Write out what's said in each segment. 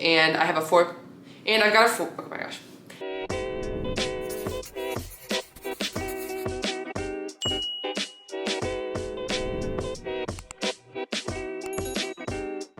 and I have a oh my gosh.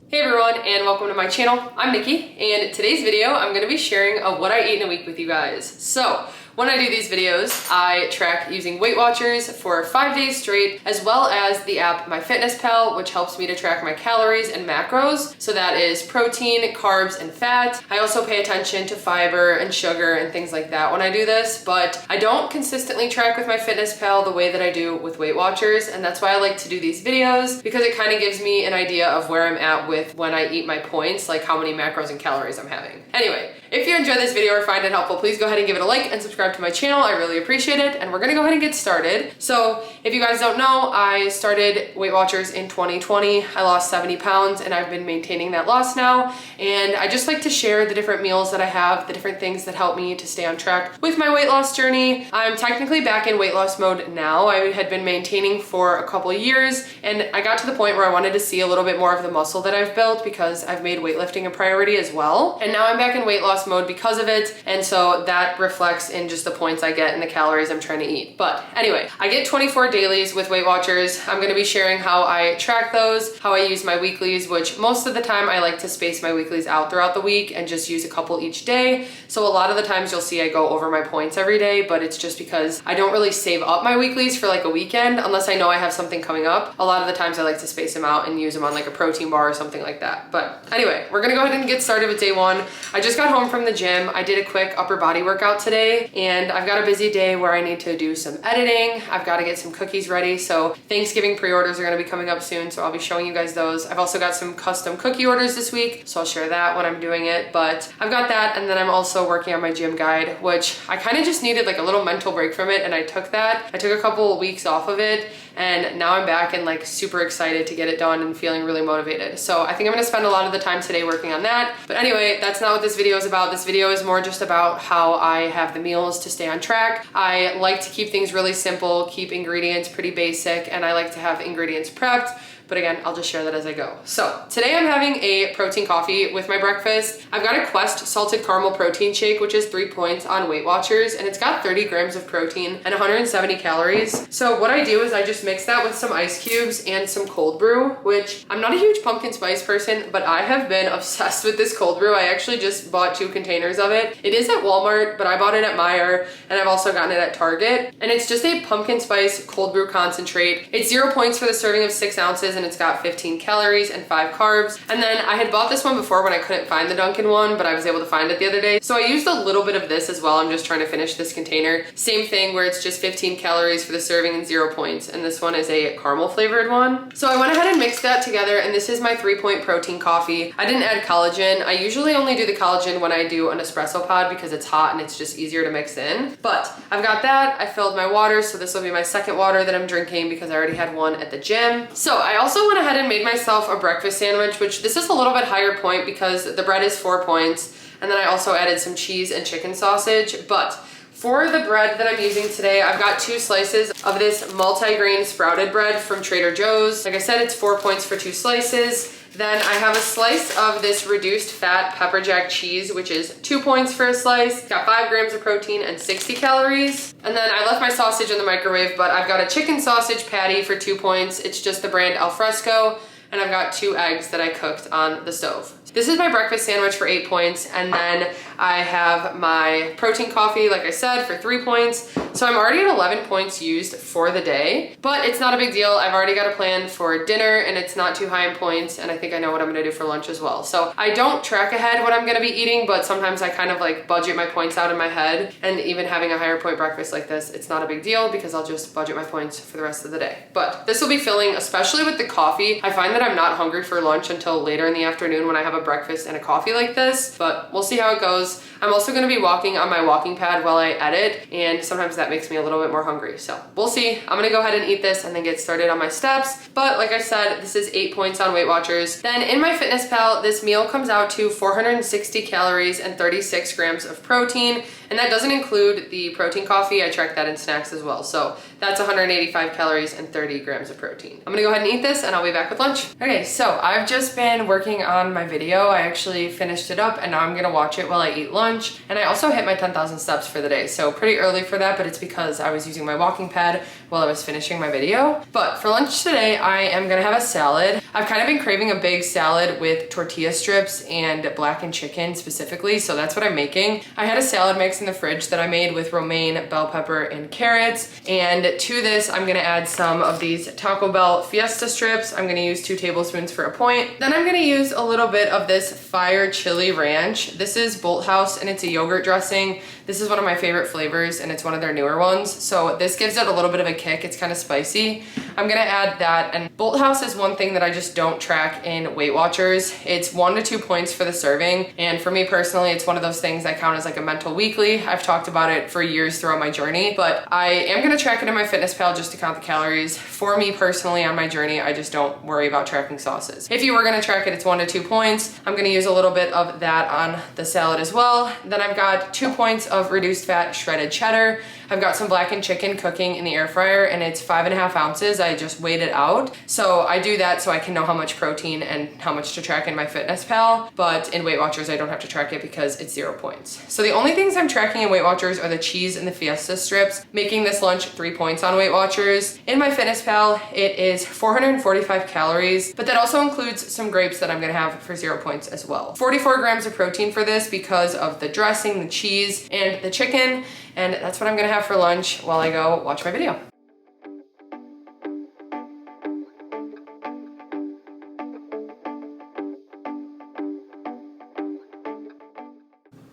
Hey everyone, and welcome to my channel. I'm Nikki, and today's video I'm going to be sharing what I eat in a week with you guys. So when I do these videos, I track using WeightWatchers for 5 days straight, as well as the app MyFitnessPal, which helps me to track my calories and macros. So that is protein, carbs, and fat. I also pay attention to fiber and sugar and things like that when I do this, but I don't consistently track with MyFitnessPal the way that I do with WeightWatchers, and that's why I like to do these videos, because it kind of gives me an idea of where I'm at with when I eat my points, like how many macros and calories I'm having. Anyway, if you enjoyed this video or find it helpful, please go ahead and give it a like and subscribe to my channel. I really appreciate it. And we're gonna go ahead and get started. So if you guys don't know, I started WeightWatchers in 2020. I lost 70 pounds and I've been maintaining that loss now. And I just like to share the different meals that I have, the different things that help me to stay on track with my weight loss journey. I'm technically back in weight loss mode now. I had been maintaining for a couple of years, and I got to the point where I wanted to see a little bit more of the muscle that I've built because I've made weightlifting a priority as well. And now I'm back in weight loss mode because of it, and so that reflects in just the points I get and the calories I'm trying to eat. But anyway, I get 24 dailies with WeightWatchers. I'm going to be sharing how I track those, how I use my weeklies, which most of the time I like to space my weeklies out throughout the week and just use a couple each day. So a lot of the times you'll see I go over my points every day, but it's just because I don't really save up my weeklies for like a weekend unless I know I have something coming up. A lot of the times I like to space them out and use them on like a protein bar or something like that. But anyway, we're gonna go ahead and get started with day one. I just got home from the gym. I did a quick upper body workout today, and I've got a busy day where I need to do some editing. I've got to get some cookies ready. So Thanksgiving pre-orders are going to be coming up soon, so I'll be showing you guys those. I've also got some custom cookie orders this week, so I'll share that when I'm doing it. But I've got that, and then I'm also working on my gym guide, which I kind of just needed like a little mental break from it, and I took that. I took a couple of weeks off of it, and now I'm back and like super excited to get it done and feeling really motivated. So I think I'm gonna spend a lot of the time today working on that. But anyway, that's not what this video is about. This video is more just about how I have the meals to stay on track. I like to keep things really simple, keep ingredients pretty basic, and I like to have ingredients prepped. But again, I'll just share that as I go. So today I'm having a protein coffee with my breakfast. I've got a Quest salted caramel protein shake, which is 3 points on WeightWatchers, and it's got 30 grams of protein and 170 calories. So what I do is I just mix that with some ice cubes and some cold brew, which I'm not a huge pumpkin spice person, but I have been obsessed with this cold brew. I actually just bought 2 containers of it. It is at Walmart, but I bought it at Meijer, and I've also gotten it at Target. And it's just a pumpkin spice cold brew concentrate. It's 0 points for the serving of 6 ounces, and it's got 15 calories and 5 carbs. And then I had bought this one before when I couldn't find the Dunkin' one, but I was able to find it the other day. So I used a little bit of this as well. I'm just trying to finish this container. Same thing where it's just 15 calories for the serving and 0 points. And this one is a caramel flavored one. So I went ahead and mixed that together, and this is my 3-point protein coffee. I didn't add collagen. I usually only do the collagen when I do an espresso pod because it's hot and it's just easier to mix in. But I've got that. I filled my water, so this will be my second water that I'm drinking because I already had one at the gym. So I also went ahead and made myself a breakfast sandwich, which this is a little bit higher point because the bread is 4 points, and then I also added some cheese and chicken sausage. But for the bread that I'm using today, I've got 2 slices of this multi-grain sprouted bread from Trader Joe's. Like I said, it's 4 points for 2 slices. Then I have a slice of this reduced fat pepper jack cheese, which is 2 points for a slice. It's got 5 grams of protein and 60 calories. And then I left my sausage in the microwave, but I've got a chicken sausage patty for 2 points. It's just the brand Alfresco. And I've got 2 eggs that I cooked on the stove. This is my breakfast sandwich for 8 points, and then I have my protein coffee, like I said, for 3 points. So I'm already at 11 points used for the day, but it's not a big deal. I've already got a plan for dinner, and it's not too high in points, and I think I know what I'm gonna do for lunch as well. So I don't track ahead what I'm gonna be eating, but sometimes I kind of like budget my points out in my head, and even having a higher point breakfast like this, it's not a big deal because I'll just budget my points for the rest of the day. But this will be filling, especially with the coffee. I find that I'm not hungry for lunch until later in the afternoon when I have a breakfast and a coffee like this, but we'll see how it goes. I'm also gonna be walking on my walking pad while I edit, and sometimes that makes me a little bit more hungry. So we'll see. I'm gonna go ahead and eat this and then get started on my steps. But like I said, this is 8 points on WeightWatchers. Then in MyFitnessPal, this meal comes out to 460 calories and 36 grams of protein. And that doesn't include the protein coffee. I track that in snacks as well. So That's 185 calories and 30 grams of protein. I'm gonna go ahead and eat this and I'll be back with lunch. Okay, so I've just been working on my video. I actually finished it up and now I'm gonna watch it while I eat lunch. And I also hit my 10,000 steps for the day. So pretty early for that, but it's because I was using my walking pad while I was finishing my video. But for lunch today, I am gonna have a salad. I've kind of been craving a big salad with tortilla strips and blackened chicken specifically, so that's what I'm making. I had a salad mix in the fridge that I made with romaine, bell pepper, and carrots. And to this, I'm gonna add some of these Taco Bell Fiesta strips. I'm gonna use 2 tablespoons for a point. Then I'm gonna use a little bit of this fire chili ranch. This is Bolt House and it's a yogurt dressing. This is one of my favorite flavors and it's one of their newer ones. So this gives it a little bit of a kick. It's kind of spicy. I'm gonna add that. And Bolt House is one thing that I just don't track in Weight Watchers. It's 1 to 2 points for the serving. And for me personally, it's one of those things that count as like a mental weekly. I've talked about it for years throughout my journey, but I am gonna track it in MyFitnessPal just to count the calories. For me personally on my journey, I just don't worry about tracking sauces. If you were gonna track it, it's 1 to 2 points. I'm gonna use a little bit of that on the salad as well. Then I've got 2 points of reduced fat shredded cheddar. I've got some blackened chicken cooking in the air fryer and it's 5.5 ounces. I just weighed it out. So I do that so I can know how much protein and how much to track in MyFitnessPal. But in Weight Watchers, I don't have to track it because it's 0 points. So the only things I'm tracking in Weight Watchers are the cheese and the Fiesta strips, making this lunch 3 points on Weight Watchers. In MyFitnessPal, it is 445 calories, but that also includes some grapes that I'm gonna have for 0 points as well. 44 grams of protein for this because of the dressing, the cheese, and the chicken. And that's what I'm gonna have for lunch while I go watch my video.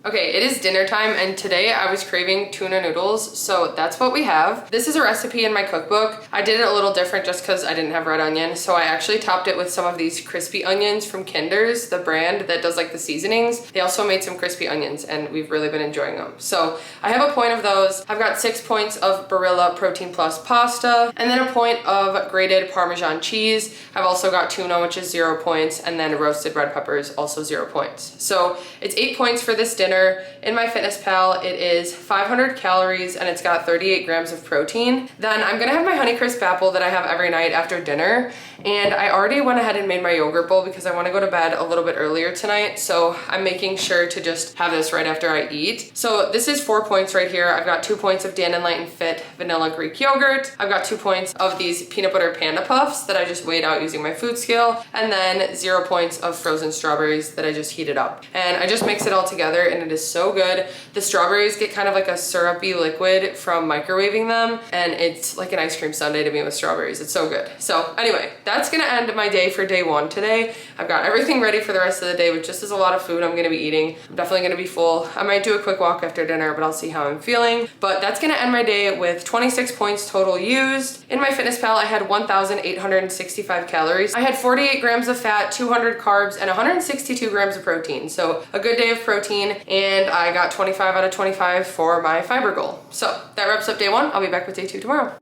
Okay, it is dinner time and today I was craving tuna noodles, so that's what we have. This is a recipe in my cookbook. I did it a little different just because I didn't have red onion, so I actually topped it with some of these crispy onions from Kinder's, the brand that does like the seasonings. They also made some crispy onions and we've really been enjoying them. So I have a point of those. I've got 6 points of Barilla Protein Plus pasta and then a point of grated Parmesan cheese. I've also got tuna, which is 0 points, and then roasted red peppers, also 0 points. So it's 8 points for this dinner. In MyFitnessPal, it is 500 calories and it's got 38 grams of protein. Then I'm gonna have my Honeycrisp apple that I have every night after dinner. And I already went ahead and made my yogurt bowl because I wanna go to bed a little bit earlier tonight. So I'm making sure to just have this right after I eat. So this is 4 points right here. I've got 2 points of Dan & Light and Fit vanilla Greek yogurt. I've got 2 points of these peanut butter panda puffs that I just weighed out using my food scale. And then 0 points of frozen strawberries that I just heated up. And I just mix it all together and it is so good. The strawberries get kind of like a syrupy liquid from microwaving them. And it's like an ice cream sundae to me with strawberries. It's so good. So anyway, that's gonna end my day for day 1 today. I've got everything ready for the rest of the day with just as a lot of food I'm gonna be eating. I'm definitely gonna be full. I might do a quick walk after dinner, but I'll see how I'm feeling. But that's gonna end my day with 26 points total used. In MyFitnessPal, I had 1,865 calories. I had 48 grams of fat, 200 carbs, and 162 grams of protein. So a good day of protein, and I got 25 out of 25 for my fiber goal. So that wraps up day 1. I'll be back with day 2 tomorrow.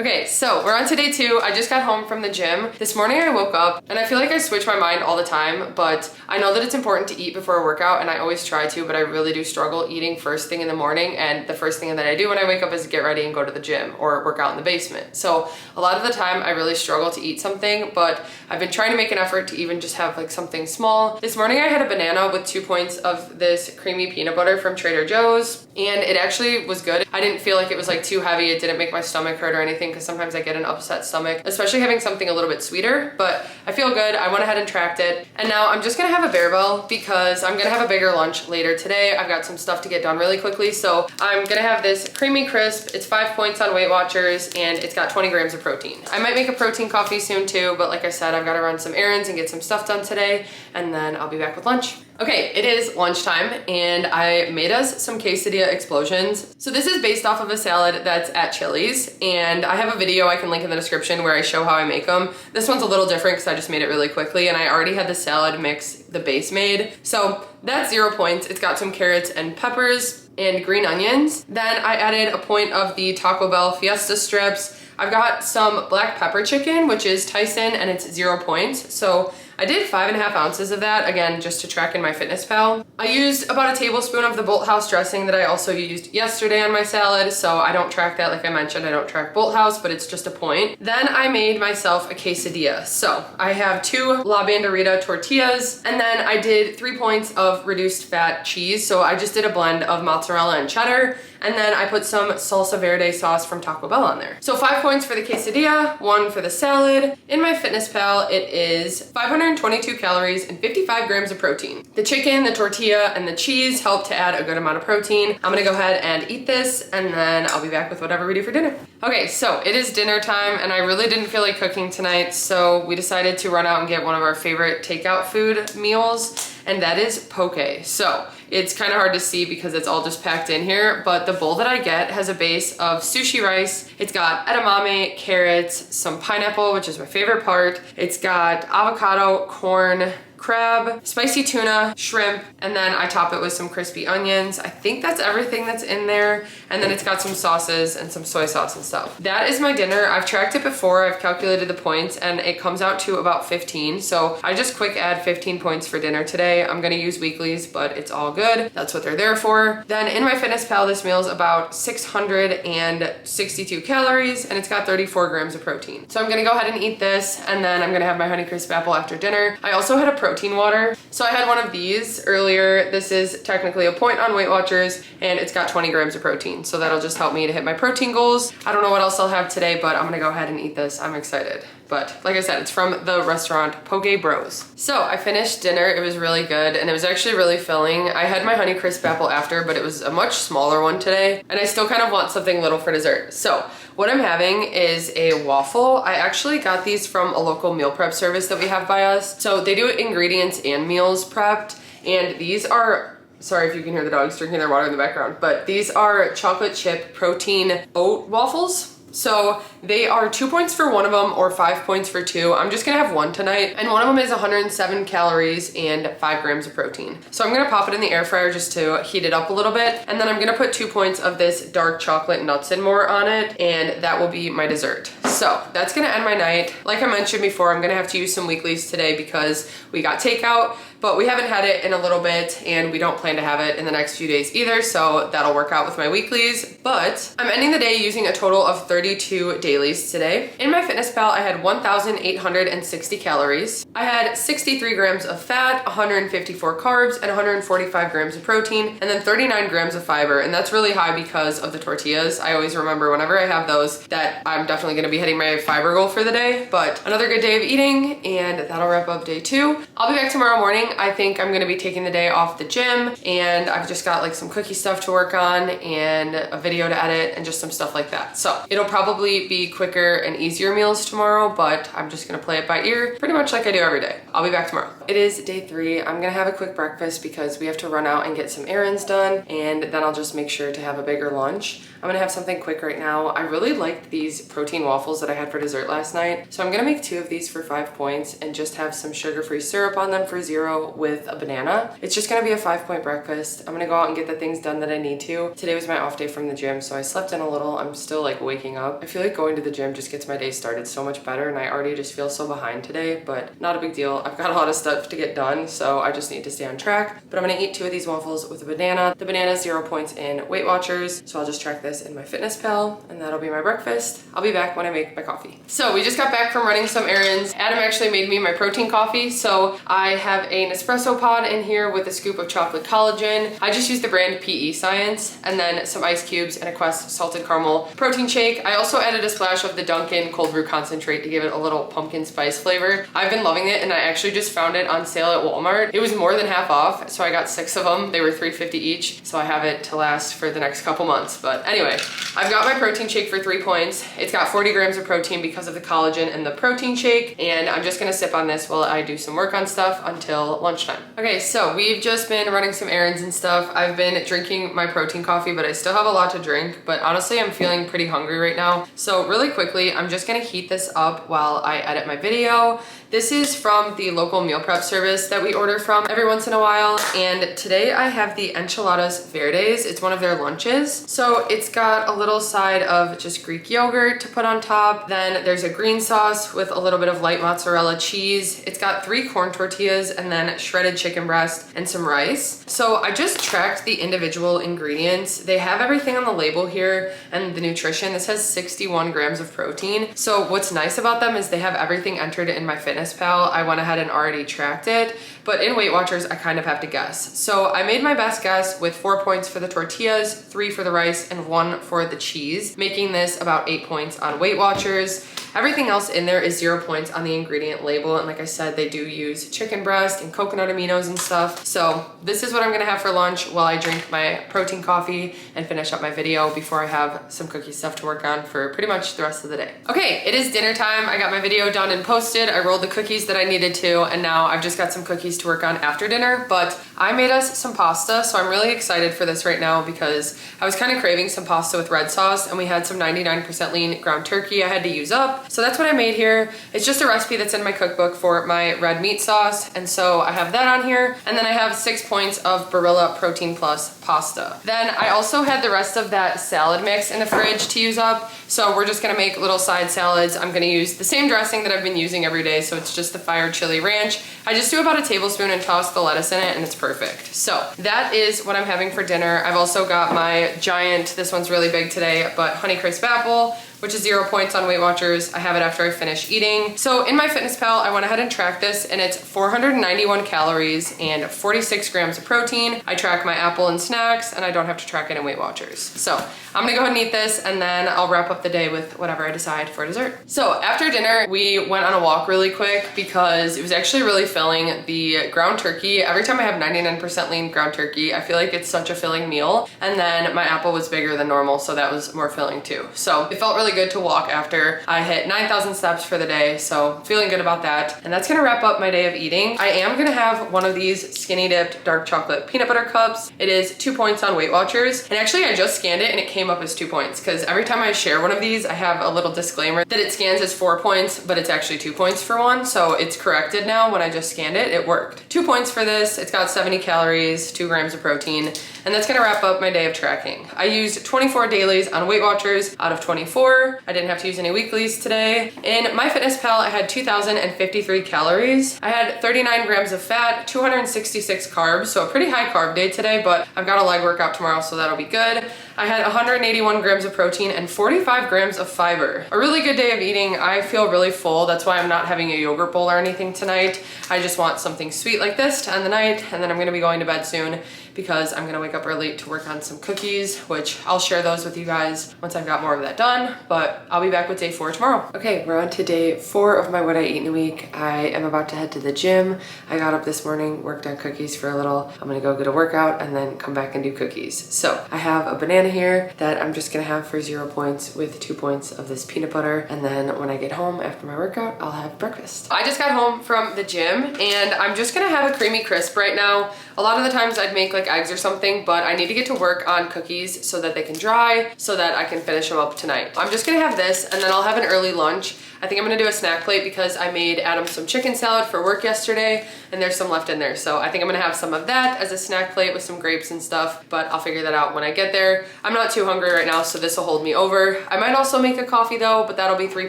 Okay, so we're on to day 2. I just got home from the gym. This morning I woke up and I feel like I switch my mind all the time, but I know that it's important to eat before a workout and I always try to, but I really do struggle eating first thing in the morning, and the first thing that I do when I wake up is get ready and go to the gym or work out in the basement. So a lot of the time I really struggle to eat something, but I've been trying to make an effort to even just have like something small. This morning I had a banana with 2 points of this creamy peanut butter from Trader Joe's, and it actually was good. I didn't feel like it was like too heavy. It didn't make my stomach hurt or anything, because sometimes I get an upset stomach, especially having something a little bit sweeter, but I feel good. I went ahead and tracked it. And now I'm just gonna have a barbell because I'm gonna have a bigger lunch later today. I've got some stuff to get done really quickly. So I'm gonna have this creamy crisp. It's 5 points on Weight Watchers and it's got 20 grams of protein. I might make a protein coffee soon too, but like I said, I've gotta run some errands and get some stuff done today, and then I'll be back with lunch. Okay, it is lunchtime and I made us some quesadilla explosions. So this is based off of a salad that's at Chili's, and I have a video I can link in the description where I show how I make them. This one's a little different because I just made it really quickly, and I already had the salad mix, the base made. So that's 0 points. It's got some carrots and peppers and green onions. Then I added a point of the Taco Bell Fiesta strips. I've got some black pepper chicken, which is Tyson, and it's 0 points. So I did 5.5 ounces of that, again, just to track in MyFitnessPal. I used about a tablespoon of the Bolt House dressing that I also used yesterday on my salad, so I don't track that. Like I mentioned, I don't track Bolt House, but it's just a point. Then I made myself a quesadilla. So I have 2 La Banderita tortillas, and then I did 3 points of reduced fat cheese. So I just did a blend of mozzarella and cheddar, and then I put some salsa verde sauce from Taco Bell on there. So 5 points for the quesadilla, 1 for the salad. In MyFitnessPal, it is 522 calories and 55 grams of protein. The chicken, the tortilla, and the cheese help to add a good amount of protein. I'm gonna go ahead and eat this, and then I'll be back with whatever we do for dinner. Okay, so it is dinner time, and I really didn't feel like cooking tonight, so we decided to run out and get one of our favorite takeout food meals, and that is poke. So it's kind of hard to see because it's all just packed in here, but the bowl that I get has a base of sushi rice. It's got edamame, carrots, some pineapple, which is my favorite part. It's got avocado, corn, crab, spicy tuna, shrimp, and then I top it with some crispy onions. I think that's everything that's in there. And then it's got some sauces and some soy sauce and stuff. That is my dinner. I've tracked it before. I've calculated the points, and it comes out to about 15. So I just quick add 15 points for dinner today. I'm gonna use weeklies, but it's all good. That's what they're there for. Then in MyFitnessPal, this meal is about 662 calories, and it's got 34 grams of protein. So I'm gonna go ahead and eat this, and then I'm gonna have my Honeycrisp apple after dinner. I also had a protein water. So I had one of these earlier. This is technically a point on WeightWatchers, and it's got 20 grams of protein. So that'll just help me to hit my protein goals. I don't know what else I'll have today, but I'm gonna go ahead and eat this. I'm excited. But like I said, it's from the restaurant Poke Bros. So I finished dinner. It was really good, and it was actually really filling. I had my Honeycrisp apple after, but it was a much smaller one today, and I still kind of want something little for dessert. So what I'm having is a waffle. I actually got these from a local meal prep service that we have by us. So they do ingredients and meals prepped, and these are, sorry if you can hear the dogs drinking their water in the background, but these are chocolate chip protein oat waffles. So they are 2 points for one of them or 5 points for 2. I'm just gonna have one tonight, and one of them is 107 calories and 5 grams of protein. So I'm gonna pop it in the air fryer just to heat it up a little bit, and then I'm gonna put 2 points of this dark chocolate nuts and more on it, and that will be my dessert. So that's gonna end my night. Like I mentioned before, I'm gonna have to use some weeklies today because we got takeout, but we haven't had it in a little bit, and we don't plan to have it in the next few days either, so that'll work out with my weeklies. But I'm ending the day using a total of 32 dailies today. In MyFitnessPal, I had 1,860 calories. I had 63 grams of fat, 154 carbs, and 145 grams of protein, and then 39 grams of fiber, and that's really high because of the tortillas. I always remember whenever I have those that I'm definitely gonna be hitting my fiber goal for the day. But another good day of eating, and that'll wrap up day 2. I'll be back tomorrow morning. I think I'm gonna be taking the day off the gym, and I've just got like some cookie stuff to work on and a video to edit and just some stuff like that. So it'll probably be quicker and easier meals tomorrow, but I'm just gonna play it by ear pretty much like I do every day. I'll be back tomorrow. It is day 3. I'm gonna have a quick breakfast because we have to run out and get some errands done, and then I'll just make sure to have a bigger lunch. I'm gonna have something quick right now. I really liked these protein waffles that I had for dessert last night, so I'm gonna make 2 of these for 5 points and just have some sugar-free syrup on them for 0 with a banana. It's just gonna be a 5-point breakfast. I'm gonna go out and get the things done that I need to. Today was my off day from the gym, so I slept in a little. I'm still like waking up. I feel like going to the gym just gets my day started so much better, and I already just feel so behind today, but not a big deal. I've got a lot of stuff to get done, so I just need to stay on track. But I'm gonna eat 2 of these waffles with a banana. The banana is 0 points in WeightWatchers, so I'll just track this in MyFitnessPal, and that'll be my breakfast. I'll be back when I make my coffee. So we just got back from running some errands. Adam actually made me my protein coffee, so I have an espresso pod in here with a scoop of chocolate collagen. I just use the brand PE Science, and then some ice cubes and a Quest salted caramel protein shake. I also added a splash of the Dunkin' cold brew concentrate to give it a little pumpkin spice flavor. I've been loving it, and I actually just found it on sale at Walmart. It was more than half off, so I got 6 of them. They were $3.50 each, so I have it to last for the next couple months. But anyway, I've got my protein shake for 3 points. It's got 40 grams of protein because of the collagen and the protein shake, and I'm just gonna sip on this while I do some work on stuff until lunchtime. Okay, so we've just been running some errands and stuff. I've been drinking my protein coffee, but I still have a lot to drink, but honestly, I'm feeling pretty hungry right now. So really quickly, I'm just gonna heat this up while I edit my video. This is from the local meal prep prep service that we order from every once in a while. And today I have the enchiladas verdes. It's one of their lunches. So it's got a little side of just Greek yogurt to put on top. Then there's a green sauce with a little bit of light mozzarella cheese. It's got 3 corn tortillas and then shredded chicken breast and some rice. So I just tracked the individual ingredients. They have everything on the label here and the nutrition. This has 61 grams of protein. So what's nice about them is they have everything entered in MyFitnessPal. I went ahead and already tracked it, but in WeightWatchers, I kind of have to guess. So I made my best guess with 4 points for the tortillas, 3 for the rice, and 1 for the cheese, making this about 8 points on WeightWatchers. Everything else in there is 0 points on the ingredient label. And like I said, they do use chicken breast and coconut aminos and stuff. So this is what I'm gonna have for lunch while I drink my protein coffee and finish up my video before I have some cookie stuff to work on for pretty much the rest of the day. Okay, it is dinner time. I got my video done and posted. I rolled the cookies that I needed to, and now I've just got some cookies to work on after dinner, but I made us some pasta. So I'm really excited for this right now because I was kind of craving some pasta with red sauce, and we had some 99% lean ground turkey I had to use up. So that's what I made here. It's just a recipe that's in my cookbook for my red meat sauce. And so I have that on here. And then I have 6 points of Barilla Protein Plus pasta. Then I also had the rest of that salad mix in the fridge to use up. So we're just gonna make little side salads. I'm gonna use the same dressing that I've been using every day. So it's just the fire chili ranch. I just do about a tablespoon and toss the lettuce in it, and it's perfect. So that is what I'm having for dinner. I've also got my giant, this one's really big today, but Honeycrisp apple, which is 0 points on WeightWatchers. I have it after I finish eating. So in MyFitnessPal, I went ahead and tracked this, and it's 491 calories and 46 grams of protein. I track my apple and snacks, and I don't have to track it in WeightWatchers. So I'm gonna go ahead and eat this, and then I'll wrap up the day with whatever I decide for dessert. So after dinner, we went on a walk really quick because it was actually really filling. The ground turkey, every time I have 99% lean ground turkey, I feel like it's such a filling meal. And then my apple was bigger than normal, so that was more filling too. So it felt really good to walk after. I hit 9,000 steps for the day, so feeling good about that. And that's gonna wrap up my day of eating. I am gonna have one of these skinny dipped dark chocolate peanut butter cups. It is 2 points on WeightWatchers. And actually I just scanned it and it came up as 2 points, because every time I share one of these, I have a little disclaimer that it scans as 4 points, but it's actually 2 points for one. So it's corrected now. When I just scanned it, it worked. 2 points for this. It's got 70 calories, 2 grams of protein, and that's gonna wrap up my day of tracking. I used 24 dailies on WeightWatchers out of 24. I didn't have to use any weeklies today. In MyFitnessPal, I had 2,053 calories. I had 39 grams of fat, 266 carbs, so a pretty high carb day today, but I've got a leg workout tomorrow, so that'll be good. I had 181 grams of protein and 45 grams of fiber. A really good day of eating. I feel really full. That's why I'm not having a yogurt bowl or anything tonight. I just want something sweet like this to end the night, and then I'm gonna be going to bed soon because I'm gonna wake up early to work on some cookies, which I'll share those with you guys once I've got more of that done, but I'll be back with day 4 tomorrow. Okay, we're on to day 4 of my What I Eat in a Week. I am about to head to the gym. I got up this morning, worked on cookies for a little. I'm gonna go get a workout and then come back and do cookies. So I have a banana here that I'm just gonna have for 0 points with 2 points of this peanut butter. And then when I get home after my workout, I'll have breakfast. I just got home from the gym and I'm just gonna have a creamy crisp right now. A lot of the times I'd make like eggs or something, but I need to get to work on cookies so that they can dry so that I can finish them up tonight. I'm just gonna have this and then I'll have an early lunch. I think I'm gonna do a snack plate because I made Adam some chicken salad for work yesterday and there's some left in there. So I think I'm gonna have some of that as a snack plate with some grapes and stuff, but I'll figure that out when I get there. I'm not too hungry right now, so this will hold me over. I might also make a coffee though, but that'll be 3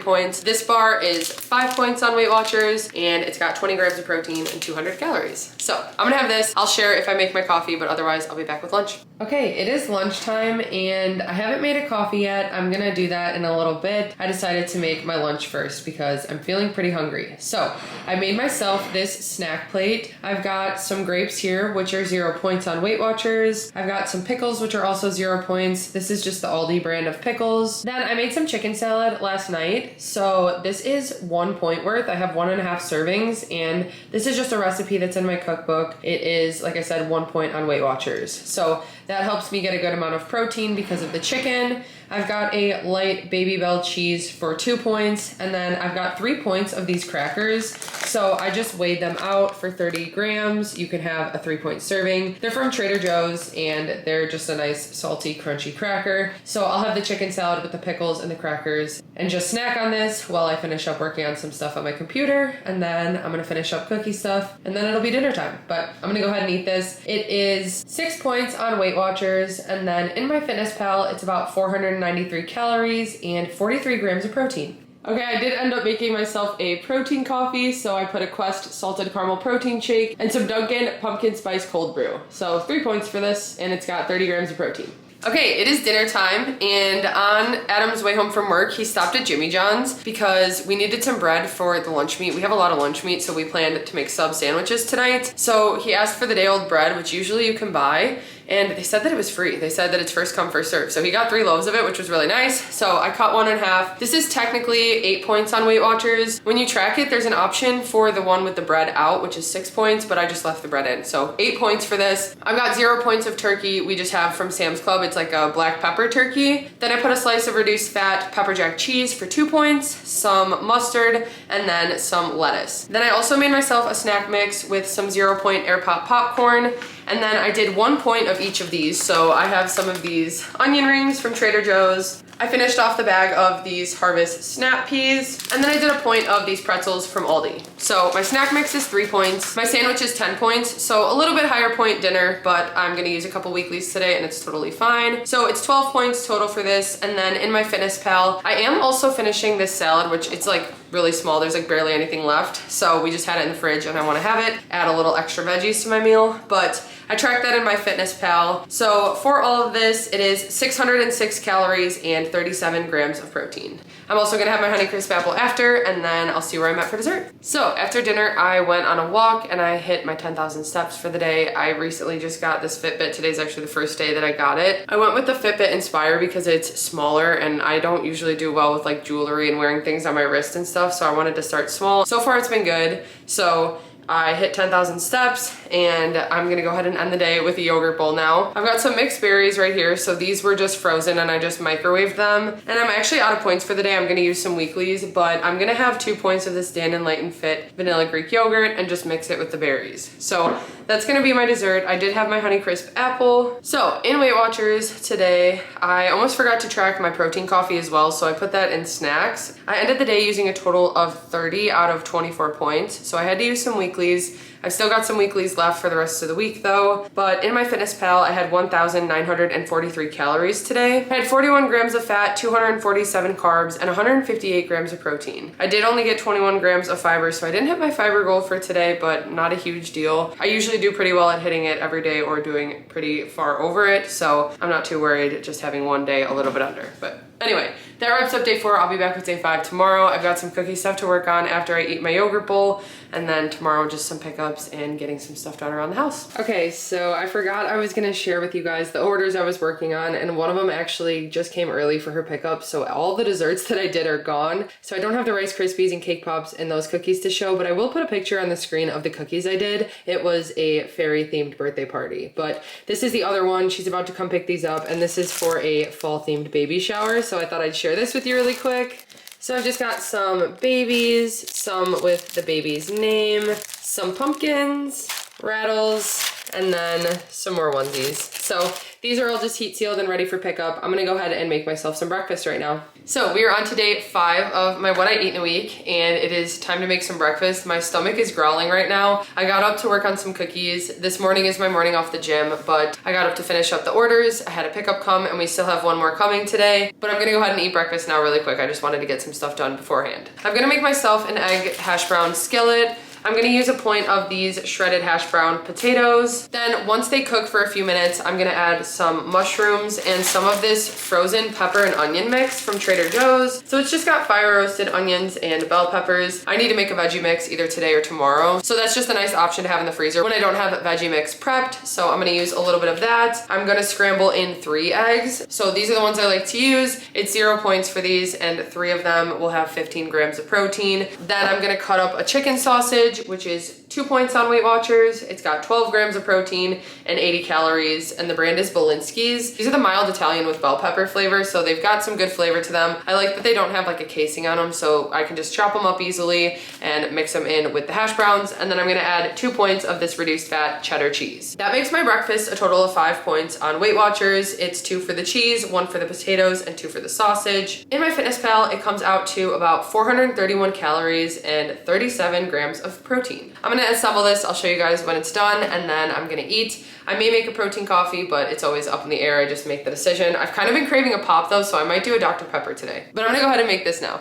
points. This bar is 5 points on WeightWatchers and it's got 20 grams of protein and 200 calories. So I'm gonna have this. I'll share if I make my coffee, but otherwise I'll be back with lunch. Okay, it is lunchtime and I haven't made a coffee yet. I'm gonna do that in a little bit. I decided to make my lunch first because I'm feeling pretty hungry. So I made myself this snack plate. I've got some grapes here, which are 0 points on WeightWatchers. I've got some pickles, which are also 0 points. This is just the Aldi brand of pickles. Then I made some chicken salad last night. So this is 1 point worth. I have 1.5 servings and this is just a recipe that's in my cookbook. It is, like I said, 1 point on WeightWatchers. So that helps me get a good amount of protein because of the chicken. I've got a light Baby Bell cheese for 2 points, and then I've got 3 points of these crackers. So I just weighed them out for 30 grams. You can have a 3-point serving. They're from Trader Joe's and they're just a nice salty, crunchy cracker. So I'll have the chicken salad with the pickles and the crackers and just snack on this while I finish up working on some stuff on my computer. And then I'm gonna finish up cookie stuff and then it'll be dinner time. But I'm gonna go ahead and eat this. It is 6 points on WeightWatchers, and then in MyFitnessPal, it's about 493 calories and 43 grams of protein. Okay, I did end up making myself a protein coffee, so I put a Quest salted caramel protein shake and some Dunkin' pumpkin spice cold brew. So 3 points for this, and it's got 30 grams of protein. Okay, it is dinner time, and on Adam's way home from work, he stopped at Jimmy John's because we needed some bread for the lunch meat. We have a lot of lunch meat, so we planned to make sub sandwiches tonight. So he asked for the day-old bread, which usually you can buy, and they said that it was free. They said that it's first come, first serve. So he got 3 loaves of it, which was really nice. So I cut 1 in half. This is technically 8 points on Weight Watchers. When you track it, there's an option for the one with the bread out, which is 6 points, but I just left the bread in. So 8 points for this. I've got 0 points of turkey we just have from Sam's Club. It's like a black pepper turkey. Then I put a slice of reduced fat pepper jack cheese for 2 points, some mustard, and then some lettuce. Then I also made myself a snack mix with some 0 point air pop popcorn. And then I did 1 point of each of these. So I have some of these onion rings from Trader Joe's. I finished off the bag of these Harvest snap peas. And then I did a point of these pretzels from Aldi. So my snack mix is 3 points. My sandwich is 10 points. So a little bit higher point dinner, but I'm gonna use a couple weeklies today and it's totally fine. So it's 12 points total for this. And then in MyFitnessPal, I am also finishing this salad, which it's like really small. There's like barely anything left. So we just had it in the fridge and I wanna have it. Add a little extra veggies to my meal, but I tracked that in MyFitnessPal. So for all of this, it is 606 calories and 37 grams of protein. I'm also gonna have my Honeycrisp apple after, and then I'll see where I'm at for dessert. So after dinner, I went on a walk and I hit my 10,000 steps for the day. I recently just got this Fitbit. Today's actually the first day that I got it. I went with the Fitbit Inspire because it's smaller and I don't usually do well with like jewelry and wearing things on my wrist and stuff, so I wanted to start small. So far it's been good. So I hit 10,000 steps and I'm gonna go ahead and end the day with a yogurt bowl now. I've got some mixed berries right here. So these were just frozen and I just microwaved them. And I'm actually out of points for the day. I'm gonna use some weeklies, but I'm gonna have 2 points of this Dan & Light & Fit vanilla Greek yogurt and just mix it with the berries. So that's gonna be my dessert. I did have my Honeycrisp apple. So in Weight Watchers today, I almost forgot to track my protein coffee as well. So I put that in snacks. I ended the day using a total of 30 out of 24 points. So I had to use some weeklies. I've still got some weeklies left for the rest of the week though, but in MyFitnessPal, I had 1,943 calories today. I had 41 grams of fat, 247 carbs, and 158 grams of protein. I did only get 21 grams of fiber, so I didn't hit my fiber goal for today, but not a huge deal. I usually do pretty well at hitting it every day or doing pretty far over it, so I'm not too worried just having one day a little bit under. But anyway, that wraps up day 4. I'll be back with day 5 tomorrow. I've got some cookie stuff to work on after I eat my yogurt bowl, and then tomorrow just some pickups and getting some stuff done around the house. Okay, so I forgot I was gonna share with you guys the orders I was working on, and one of them actually just came early for her pickup, so all the desserts that I did are gone. So I don't have the Rice Krispies and Cake Pops and those cookies to show, but I will put a picture on the screen of the cookies I did. It was a fairy-themed birthday party, but this is the other one. She's about to come pick these up, and this is for a fall-themed baby shower, so I thought I'd share this with you really quick. So I've just got some babies, some with the baby's name, some pumpkins, rattles, and then some more onesies. So these are all just heat sealed and ready for pickup. I'm gonna go ahead and make myself some breakfast right now. So we are on to day 5 of my what I eat in a week, and it is time to make some breakfast. My stomach is growling right now. I got up to work on some cookies. This morning is my morning off the gym, but I got up to finish up the orders. I had a pickup come and we still have one more coming today, but I'm gonna go ahead and eat breakfast now really quick. I just wanted to get some stuff done beforehand. I'm gonna make myself an egg hash brown skillet. I'm gonna use a point of these shredded hash brown potatoes. Then once they cook for a few minutes, I'm gonna add some mushrooms and some of this frozen pepper and onion mix from Trader Joe's. So it's just got fire roasted onions and bell peppers. I need to make a veggie mix either today or tomorrow. So that's just a nice option to have in the freezer when I don't have veggie mix prepped. So I'm gonna use a little bit of that. I'm gonna scramble in 3 eggs. So these are the ones I like to use. It's 0 points for these, and 3 of them will have 15 grams of protein. Then I'm gonna cut up a chicken sausage. sausage, which is 2 points on Weight Watchers. It's got 12 grams of protein and 80 calories, and the brand is Belinsky's. These are the mild Italian with bell pepper flavor, so they've got some good flavor to them. I like that they don't have like a casing on them, so I can just chop them up easily and mix them in with the hash browns. And then I'm gonna add 2 points of this reduced fat cheddar cheese. That makes my breakfast a total of 5 points on Weight Watchers. It's 2 for the cheese, 1 for the potatoes, and 2 for the sausage. In MyFitnessPal, it comes out to about 431 calories and 37 grams of protein. I'm gonna assemble this. I'll show you guys when it's done, and then I'm gonna eat. I may make a protein coffee, but it's always up in the air. I just make the decision. I've kind of been craving a pop though, so I might do a Dr. Pepper today. But I'm gonna go ahead and make this now.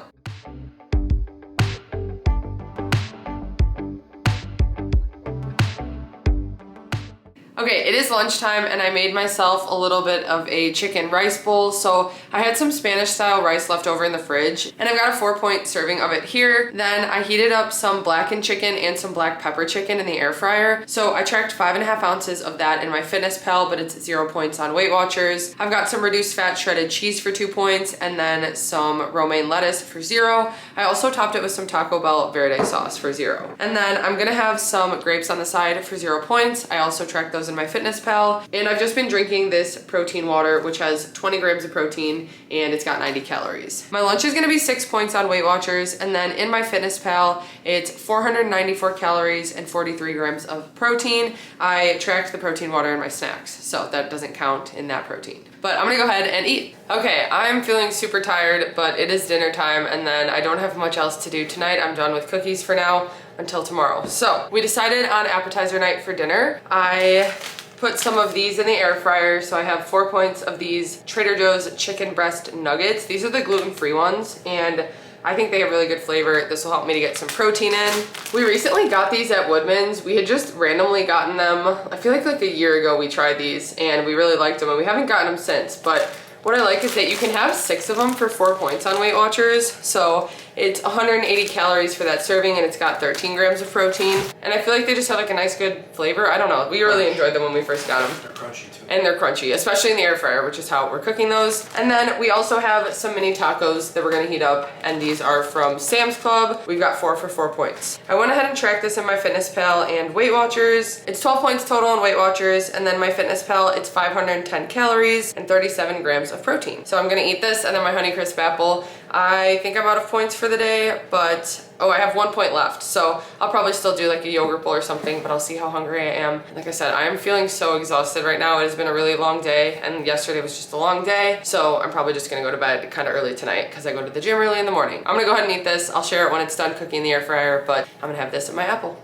Okay, it is lunchtime and I made myself a little bit of a chicken rice bowl. So I had some Spanish style rice left over in the fridge and I've got a 4-point serving of it here. Then I heated up some blackened chicken and some black pepper chicken in the air fryer. So I tracked 5.5 ounces of that in MyFitnessPal, but it's 0 points on Weight Watchers. I've got some reduced fat shredded cheese for 2 points and then some romaine lettuce for 0. I also topped it with some Taco Bell Verde sauce for 0. And then I'm gonna have some grapes on the side for 0 points. I also tracked those in MyFitnessPal, and I've just been drinking this protein water, which has 20 grams of protein and it's got 90 calories. My lunch is gonna be 6 points on Weight Watchers, and then in MyFitnessPal, it's 494 calories and 43 grams of protein. I tracked the protein water in my snacks, so that doesn't count in that protein. But I'm gonna go ahead and eat. Okay, I'm feeling super tired, but it is dinner time, and then I don't have much else to do tonight. I'm done with cookies for now until tomorrow. So we decided on appetizer night for dinner. I put some of these in the air fryer. So I have 4 points of these Trader Joe's chicken breast nuggets. These are the gluten-free ones, and I think they have really good flavor. This will help me to get some protein in. We recently got these at Woodman's. We had just randomly gotten them. I feel like a year ago we tried these and we really liked them, and we haven't gotten them since. But what I like is that you can have 6 of them for 4 points on Weight Watchers. So it's 180 calories for that serving, and it's got 13 grams of protein. And I feel like they just have like a nice good flavor. I don't know. We really enjoyed them when we first got them. They're crunchy too. And they're crunchy, especially in the air fryer, which is how we're cooking those. And then we also have some mini tacos that we're gonna heat up, and these are from Sam's Club. We've got 4 for 4 points. I went ahead and tracked this in MyFitnessPal and Weight Watchers. It's 12 points total on Weight Watchers, and then MyFitnessPal, it's 510 calories and 37 grams of protein. So I'm gonna eat this and then my Honeycrisp apple. I think I'm out of points for the day, but oh, I have 1 point left. So I'll probably still do like a yogurt bowl or something, but I'll see how hungry I am. Like I said, I am feeling so exhausted right now. It has been a really long day, and yesterday was just a long day. So I'm probably just gonna go to bed kind of early tonight because I go to the gym early in the morning. I'm gonna go ahead and eat this. I'll share it when it's done cooking in the air fryer, but I'm gonna have this in my apple.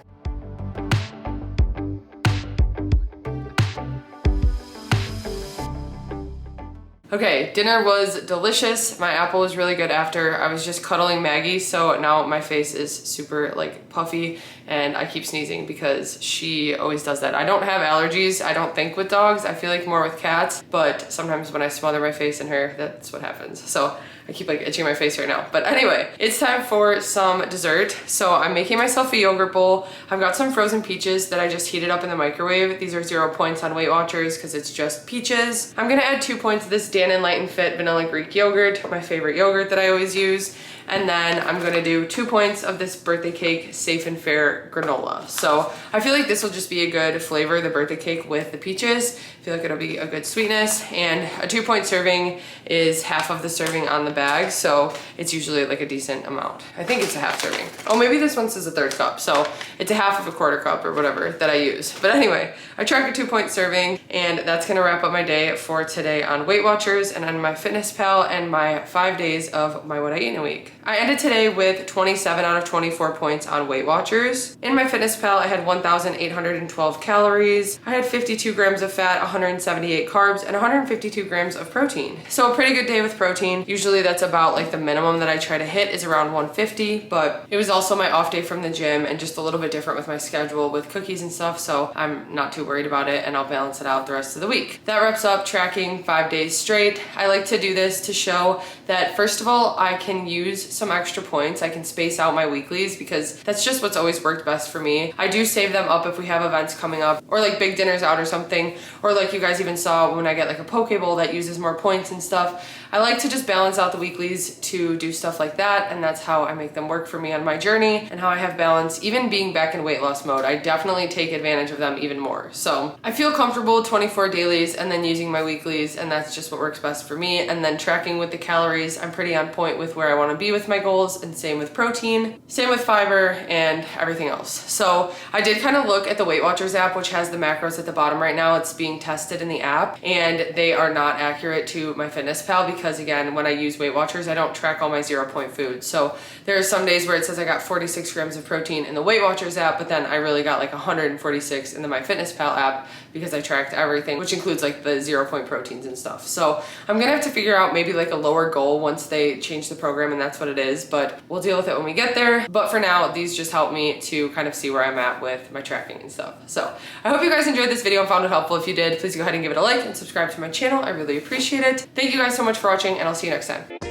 Okay, dinner was delicious. My apple was really good after. I was just cuddling Maggie, so now my face is super like puffy and I keep sneezing because she always does that. I don't have allergies, I don't think, with dogs. I feel like more with cats, but sometimes when I smother my face in her, that's what happens. So I keep like itching my face right now. But anyway, it's time for some dessert. So I'm making myself a yogurt bowl. I've got some frozen peaches that I just heated up in the microwave. These are 0 points on Weight Watchers because it's just peaches. I'm gonna add 2 points of this Dan and Light and Fit vanilla Greek yogurt, my favorite yogurt that I always use. And then I'm gonna do 2 points of this birthday cake Safe and Fair granola. So I feel like this will just be a good flavor, the birthday cake with the peaches. I feel like it'll be a good sweetness, and a 2 point serving is half of the serving on the bag, so it's usually like a decent amount. I think it's a half serving. Oh, maybe this one says a 1/3 cup, so it's a half of a 1/4 cup or whatever that I use. But anyway, I track a 2 point serving, and that's gonna wrap up my day for today on Weight Watchers and on MyFitnessPal and my 5 days of my What I Eat in a Week. I ended today with 27 out of 24 points on Weight Watchers. In MyFitnessPal, I had 1,812 calories. I had 52 grams of fat, 178 carbs, and 152 grams of protein. So a pretty good day with protein. Usually that's about like the minimum that I try to hit is around 150, but it was also my off day from the gym and just a little bit different with my schedule with cookies and stuff, so I'm not too worried about it, and I'll balance it out the rest of the week. That wraps up tracking 5 days straight. I like to do this to show that, first of all, I can use some extra points. I can space out my weeklies because that's just what's always worked best for me. I do save them up if we have events coming up or like big dinners out or something, or like you guys even saw when I get like a poke bowl that uses more points and stuff. I like to just balance out the weeklies to do stuff like that, and that's how I make them work for me on my journey and how I have balance. Even being back in weight loss mode, I definitely take advantage of them even more. So I feel comfortable with 24 dailies and then using my weeklies, and that's just what works best for me. And then tracking with the calories, I'm pretty on point with where I want to be with my goals, and same with protein, same with fiber, and everything else. So I did kind of look at the WeightWatchers app, which has the macros at the bottom right now. It's being tested in the app, and they are not accurate to MyFitnessPal because, again, when I use WeightWatchers, I don't track all my 0-point foods. So there are some days where it says I got 46 grams of protein in the WeightWatchers app, but then I really got like 146 in the MyFitnessPal app because I tracked everything, which includes like the 0-point proteins and stuff. So I'm gonna have to figure out maybe like a lower goal once they change the program, and that's what it is, but we'll deal with it when we get there. But for now, these just help me to kind of see where I'm at with my tracking and stuff. So I hope you guys enjoyed this video and found it helpful. If you did, please go ahead and give it a like and subscribe to my channel. I really appreciate it. Thank you guys so much for watching, and I'll see you next time.